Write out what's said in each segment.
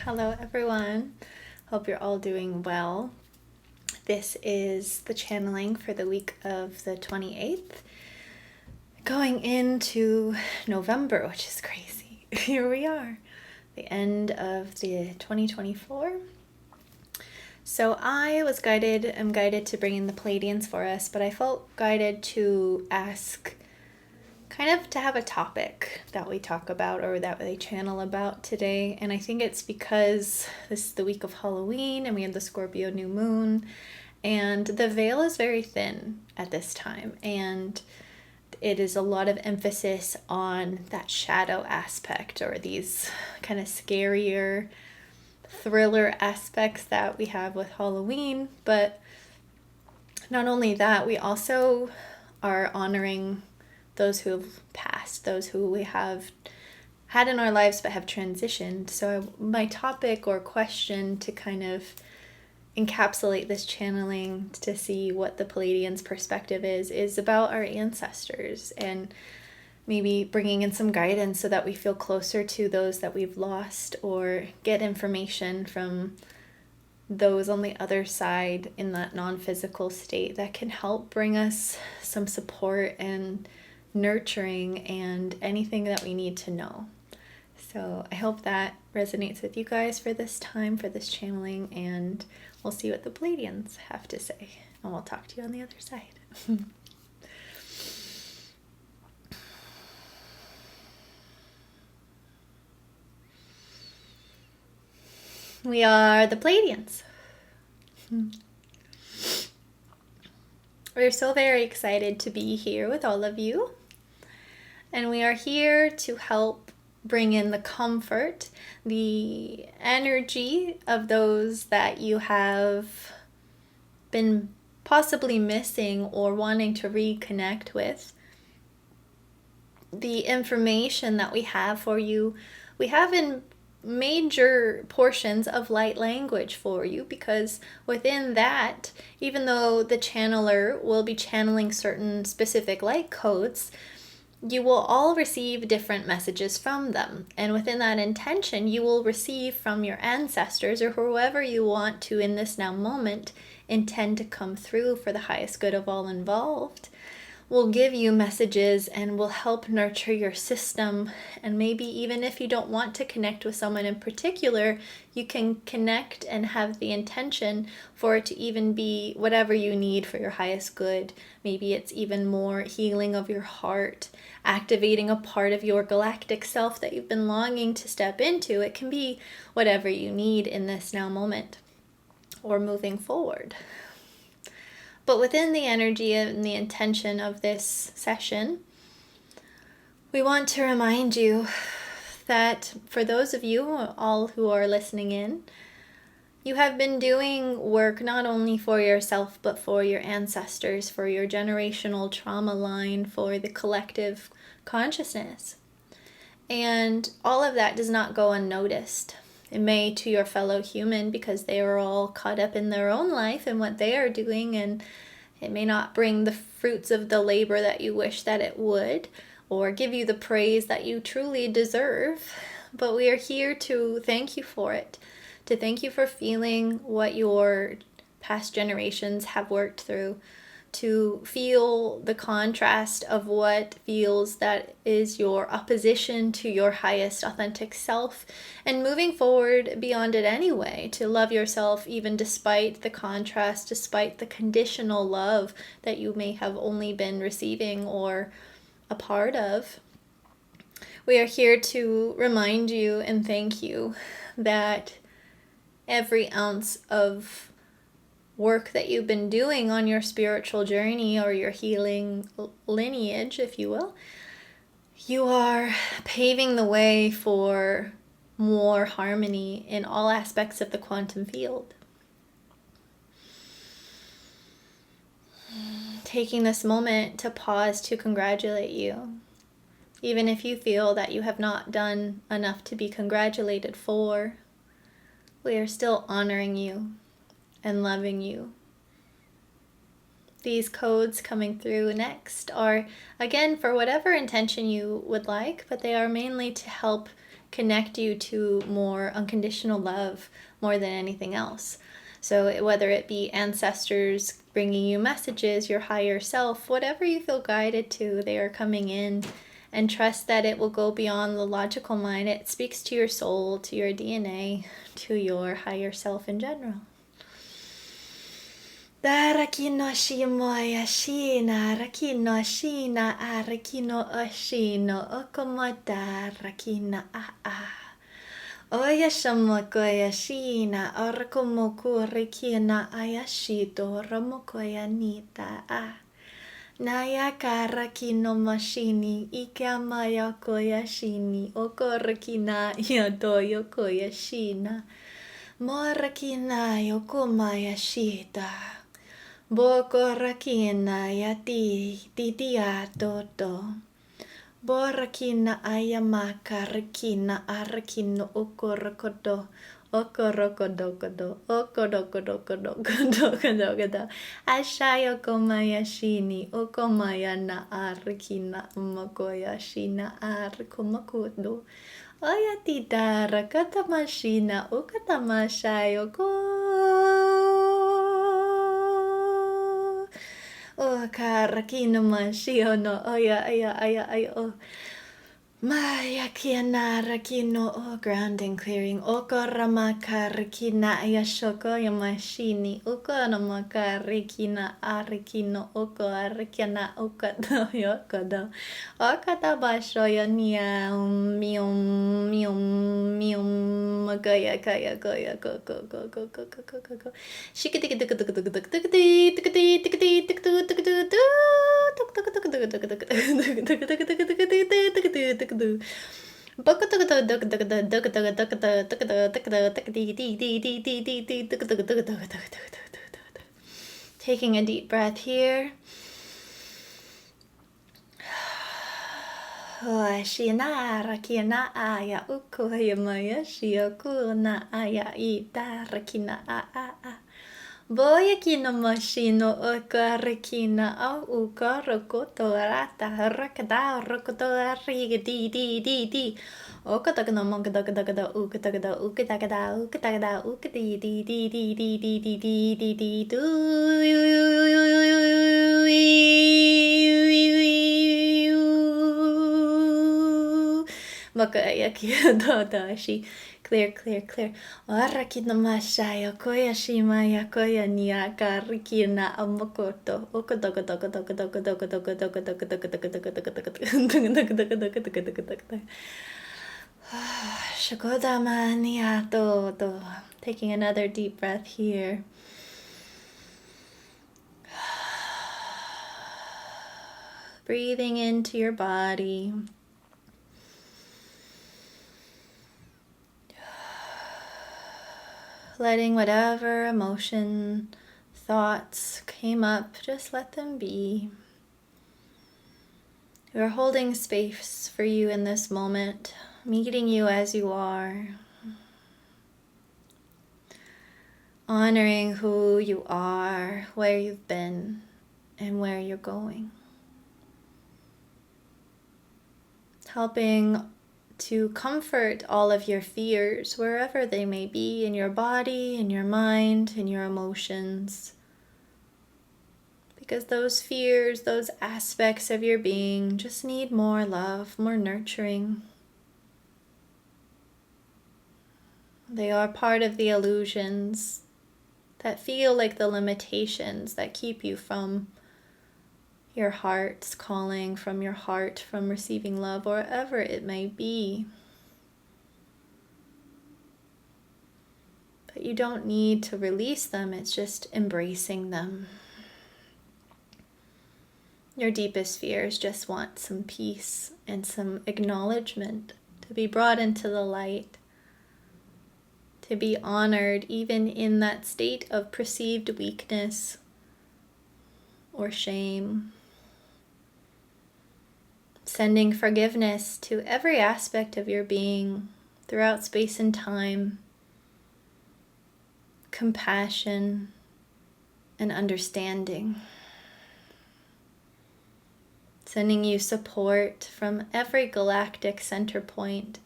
Hello, everyone. Hope you're all doing well. This is the channeling for the week of the 28th, going into November, which is crazy. Here we are, the end of the 2024. So I'm guided to bring in the Pleiadians for us, but I felt guided to ask, kind of to have a topic that we talk about or that they channel about today. And I think it's because this is the week of Halloween and we have the Scorpio new moon, and the veil is very thin at this time, and it is a lot of emphasis on that shadow aspect or these kind of scarier thriller aspects that we have with Halloween. But not only that, we also are honoring those who have passed, those who we have had in our lives but have transitioned. So my topic or question to kind of encapsulate this channeling to see what the Pleiadians' perspective is about our ancestors, and maybe bringing in some guidance so that we feel closer to those that we've lost, or get information from those on the other side in that non-physical state that can help bring us some support and nurturing and anything that we need to know. So I hope that resonates with you guys for this time, for this channeling, and we'll see what the Pleiadians have to say, and we'll talk to you on the other side. We are the Pleiadians. We're so very excited to be here with all of you. And we are here to help bring in the comfort, the energy of those that you have been possibly missing or wanting to reconnect with. The information that we have for you, we have in major portions of light language for you, because within that, even though the channeler will be channeling certain specific light codes, you will all receive different messages from them. And within that intention, you will receive from your ancestors or whoever you want to in this now moment intend to come through for the highest good of all involved. Will give you messages and will help nurture your system. And maybe even if you don't want to connect with someone in particular, you can connect and have the intention for it to even be whatever you need for your highest good. Maybe it's even more healing of your heart, activating a part of your galactic self that you've been longing to step into. It can be whatever you need in this now moment or moving forward. But within the energy and the intention of this session, we want to remind you that for those of you all who are listening in, you have been doing work not only for yourself, but for your ancestors, for your generational trauma line, for the collective consciousness. And all of that does not go unnoticed. It may to your fellow human, because they are all caught up in their own life and what they are doing, and it may not bring the fruits of the labor that you wish that it would, or give you the praise that you truly deserve. But we are here to thank you for it, to thank you for feeling what your past generations have worked through, to feel the contrast of what feels that is your opposition to your highest authentic self, and moving forward beyond it anyway, to love yourself even despite the contrast, despite the conditional love that you may have only been receiving or a part of. We are here to remind you and thank you that every ounce of work that you've been doing on your spiritual journey or your healing lineage, if you will, you are paving the way for more harmony in all aspects of the quantum field. Taking this moment to pause to congratulate you, even if you feel that you have not done enough to be congratulated for. We are still honoring you and loving you. These codes coming through next are, again, for whatever intention you would like, but they are mainly to help connect you to more unconditional love more than anything else. So whether it be ancestors bringing you messages, your higher self, whatever you feel guided to, they are coming in, and trust that it will go beyond the logical mind. It speaks to your soul, to your DNA, to your higher self in general. Darakino shimoya shina, rakino shina, arakino oshino, okomota, rakina Oya shamokoya shina, orakomoku rikina ayashito, ramokoya nita Naya kara kino mashini, ikamaya koya shini, okorakina yadoyo koya shina, morakina yokomaya shita. Bokorakina yati toto. Borakina ayamaka rakina arakino okorokodo. Okorokodokodo. Okodokodokodokodokodokodo. Ashayo komaya shini. Okomaya na arakina umakoya shina arakomakodo. Oyatita rakatamashina. Okatamashayo ko. Oh, karakino mashio no oya oh. Maya kiana rakino oh grounding clearing okorama karakina ayashoko yamashini okorama karakina arakino oko arakina okado yokodo okada basho yania mium goya kaya goya go Taking a deep breath here. Shinara kina aya ukoya maya shiokuna aya ita rakina Boya kino mashino okarakina au ukarokoto rata rakada rokoto riga di okatagana mongadagada ukatagada ukadi di do Makaya kia dashi. Clear. Arakina mashaya koya shimaya koya niaka rikina amakoto. Shakodama niato. Taking another deep breath here. Breathing into your body. Letting whatever emotion, thoughts came up, just let them be. We're holding space for you in this moment, meeting you as you are, honoring who you are, where you've been, and where you're going. Helping to comfort all of your fears, wherever they may be, in your body, in your mind, in your emotions. Because those fears, those aspects of your being just need more love, more nurturing. They are part of the illusions that feel like the limitations that keep you from your heart's calling, from your heart, from receiving love, or whatever it may be. But you don't need to release them, it's just embracing them. Your deepest fears just want some peace and some acknowledgement to be brought into the light, to be honored even in that state of perceived weakness or shame. Sending forgiveness to every aspect of your being throughout space and time, compassion and understanding. Sending you support from every galactic center point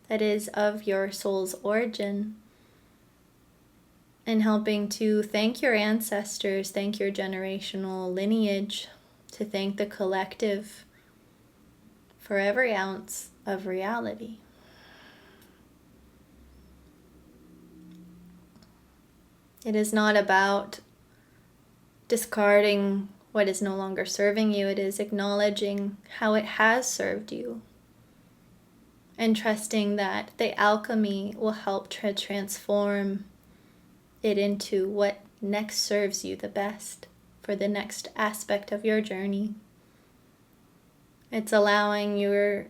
that is of your soul's origin, and helping to thank your ancestors, thank your generational lineage, to thank the collective for every ounce of reality. It is not about discarding what is no longer serving you. It is acknowledging how it has served you and trusting that the alchemy will help transform it into what next serves you the best for the next aspect of your journey. It's allowing your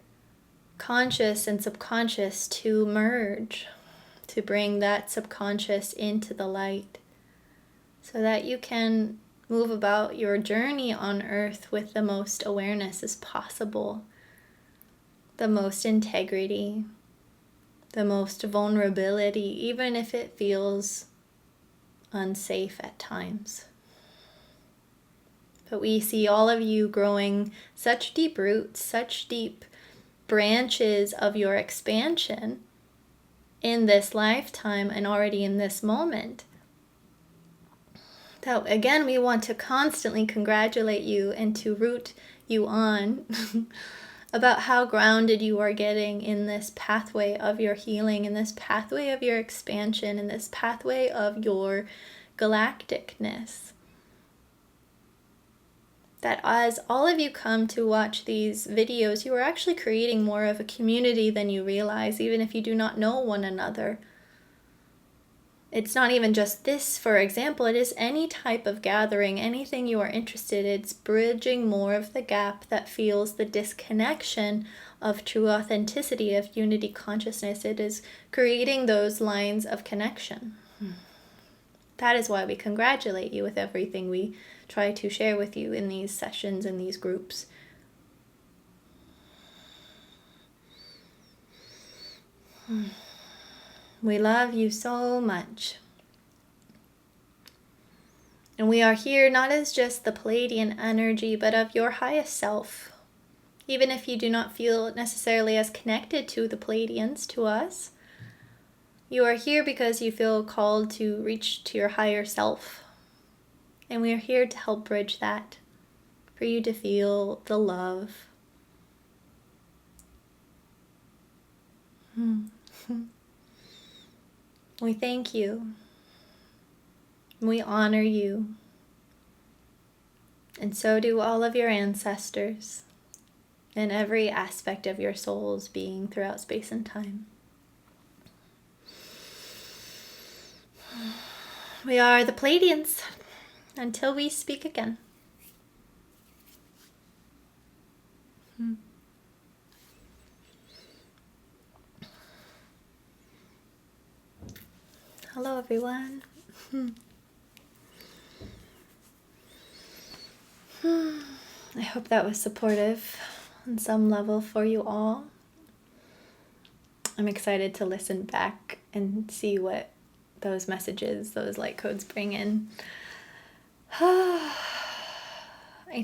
conscious and subconscious to merge, to bring that subconscious into the light, so that you can move about your journey on earth with the most awareness as possible, the most integrity, the most vulnerability, even if it feels unsafe at times. But we see all of you growing such deep roots, such deep branches of your expansion in this lifetime and already in this moment, that again, we want to constantly congratulate you and to root you on about how grounded you are getting in this pathway of your healing, in this pathway of your expansion, in this pathway of your galacticness. That as all of you come to watch these videos, you are actually creating more of a community than you realize, even if you do not know one another. It's not even just this, for example, it is any type of gathering, anything you are interested in. It's bridging more of the gap that feels the disconnection of true authenticity, of unity consciousness. It is creating those lines of connection. That is why we congratulate you with everything we try to share with you in these sessions, in these groups. We love you so much. And we are here not as just the Pleiadian energy, but of your highest self. Even if you do not feel necessarily as connected to the Pleiadians, to us, you are here because you feel called to reach to your higher self. And we are here to help bridge that, for you to feel the love. We thank you. We honor you. And so do all of your ancestors and every aspect of your soul's being throughout space and time. We are the Pleiadians until we speak again. Hello, everyone. I hope that was supportive on some level for you all. I'm excited to listen back and see what those messages, those light codes bring in. I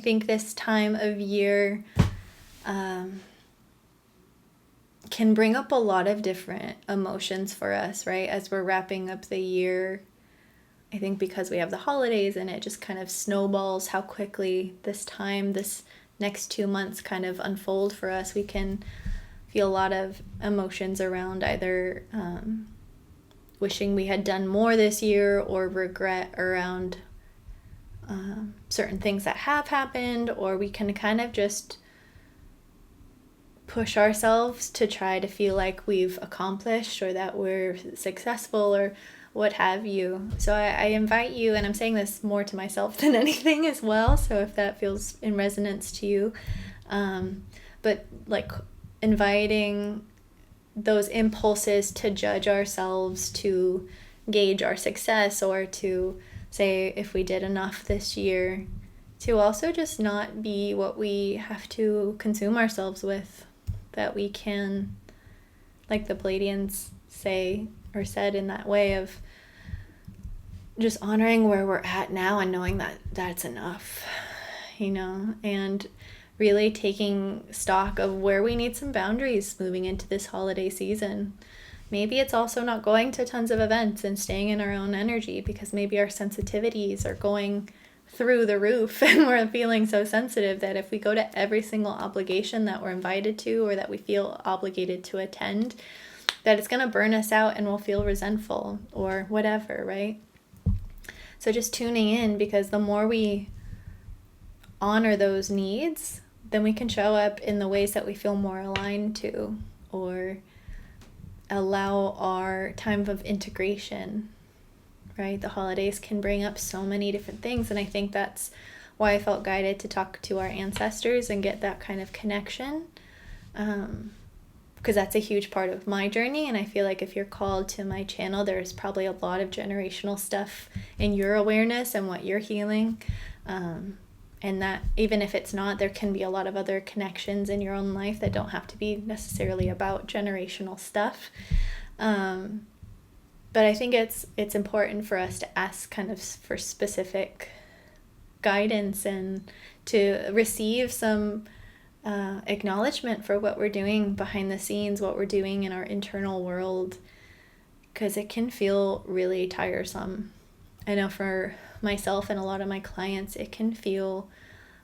think this time of year can bring up a lot of different emotions for us, right? As we're wrapping up the year, I think because we have the holidays and it just kind of snowballs how quickly this next 2 months kind of unfold for us. We can feel a lot of emotions around either wishing we had done more this year or regret around certain things that have happened, or we can kind of just push ourselves to try to feel like we've accomplished or that we're successful or what have you. So I invite you, and I'm saying this more to myself than anything as well, so if that feels in resonance to you, but like inviting those impulses to judge ourselves, to gauge our success, or to say if we did enough this year, to also just not be what we have to consume ourselves with, that we can, like the Pleiadians say or said in that way of just honoring where we're at now and knowing that that's enough, and really taking stock of where we need some boundaries moving into this holiday season. Maybe it's also not going to tons of events and staying in our own energy, because maybe our sensitivities are going through the roof and we're feeling so sensitive that if we go to every single obligation that we're invited to or that we feel obligated to attend, that it's going to burn us out and we'll feel resentful or whatever, right? So just tuning in, because the more we honor those needs, then we can show up in the ways that we feel more aligned to, or allow our time of integration, right? The holidays can bring up so many different things, and I think that's why I felt guided to talk to our ancestors and get that kind of connection, because that's a huge part of my journey. And I feel like if you're called to my channel, there's probably a lot of generational stuff in your awareness and what you're healing, and that even if it's not, there can be a lot of other connections in your own life that don't have to be necessarily about generational stuff. But I think it's important for us to ask kind of for specific guidance and to receive some acknowledgement for what we're doing behind the scenes, what we're doing in our internal world, because it can feel really tiresome. I know for myself and a lot of my clients, it can feel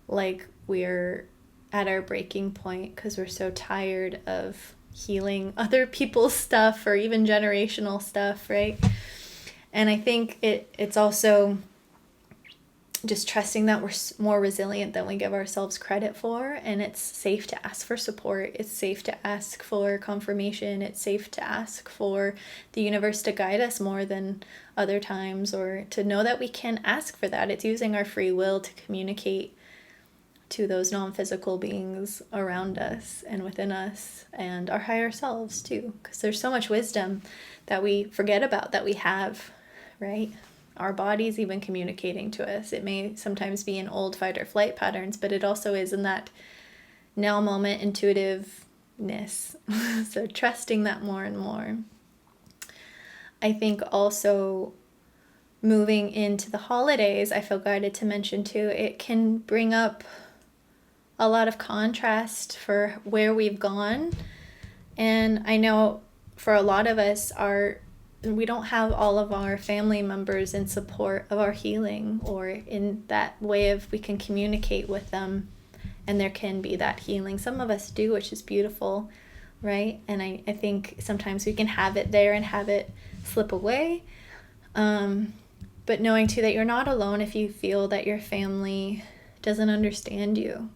like we're at our breaking point because we're so tired of healing other people's stuff or even generational stuff, right? And I think it's also just trusting that we're more resilient than we give ourselves credit for, and it's safe to ask for support. It's safe to ask for confirmation. It's safe to ask for the universe to guide us more than other times, or to know that we can ask for that. It's using our free will to communicate to those non-physical beings around us and within us, and our higher selves too, because there's so much wisdom that we forget about that we have, right? Our body's even communicating to us. It may sometimes be in old fight or flight patterns, but it also is in that now moment intuitiveness. So trusting that more and more. I think also moving into the holidays, I feel guided to mention too, it can bring up a lot of contrast for where we've gone. And I know for a lot of us, we don't have all of our family members in support of our healing, or in that way of we can communicate with them and there can be that healing. Some of us do, which is beautiful, right? And I think sometimes we can have it there and have it slip away. But knowing too that you're not alone if you feel that your family doesn't understand you,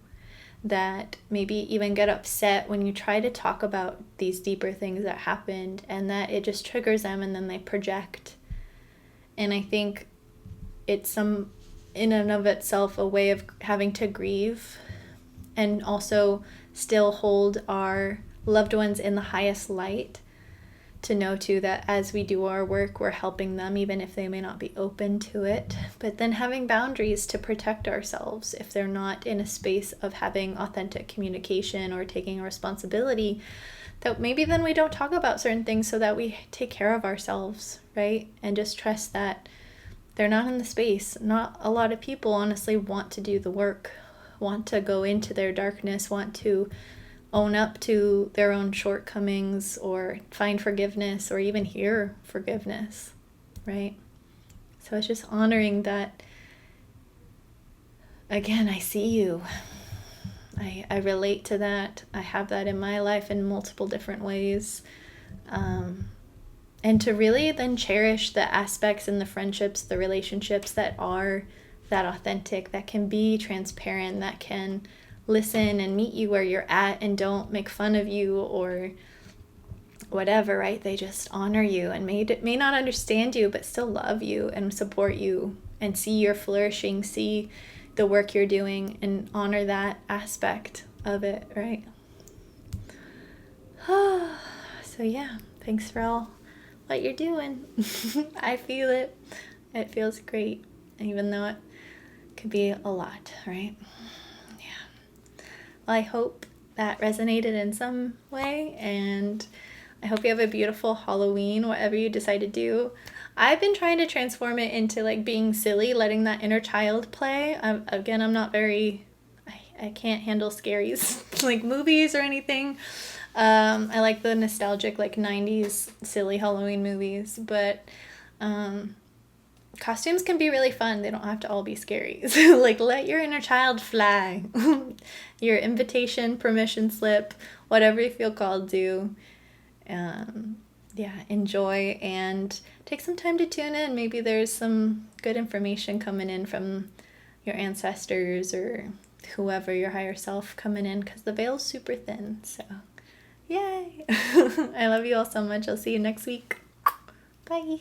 that maybe even get upset when you try to talk about these deeper things that happened, and that it just triggers them and then they project. And I think it's in and of itself a way of having to grieve and also still hold our loved ones in the highest light, to know too that as we do our work, we're helping them even if they may not be open to it. But then having boundaries to protect ourselves if they're not in a space of having authentic communication or taking a responsibility, that maybe then we don't talk about certain things so that we take care of ourselves, right? And just trust that they're not in the space. Not a lot of people honestly want to do the work, want to go into their darkness, want to own up to their own shortcomings or find forgiveness or even hear forgiveness, right? So it's just honoring that, again, I see you. I relate to that. I have that in my life in multiple different ways. And to really then cherish the aspects and the friendships, the relationships that are that authentic, that can be transparent, that can listen and meet you where you're at and don't make fun of you or whatever, right? They just honor you and may not understand you, but still love you and support you and see your flourishing, see the work you're doing, and honor that aspect of it, right? So yeah, thanks for all what you're doing. I feel it. It feels great, even though it could be a lot, right? Well, I hope that resonated in some way, and I hope you have a beautiful Halloween, whatever you decide to do. I've been trying to transform it into like being silly, letting that inner child play. Again, I'm not very, I I can't handle scaries, like movies or anything. I like the nostalgic, like 90s silly Halloween movies, but costumes can be really fun. They don't have to all be scary. So, like, let your inner child fly. Your invitation, permission slip, whatever you feel called to. Yeah, enjoy and take some time to tune in. Maybe there's some good information coming in from your ancestors or whoever, your higher self coming in, because the veil's super thin. So, yay! I love you all so much. I'll see you next week. Bye.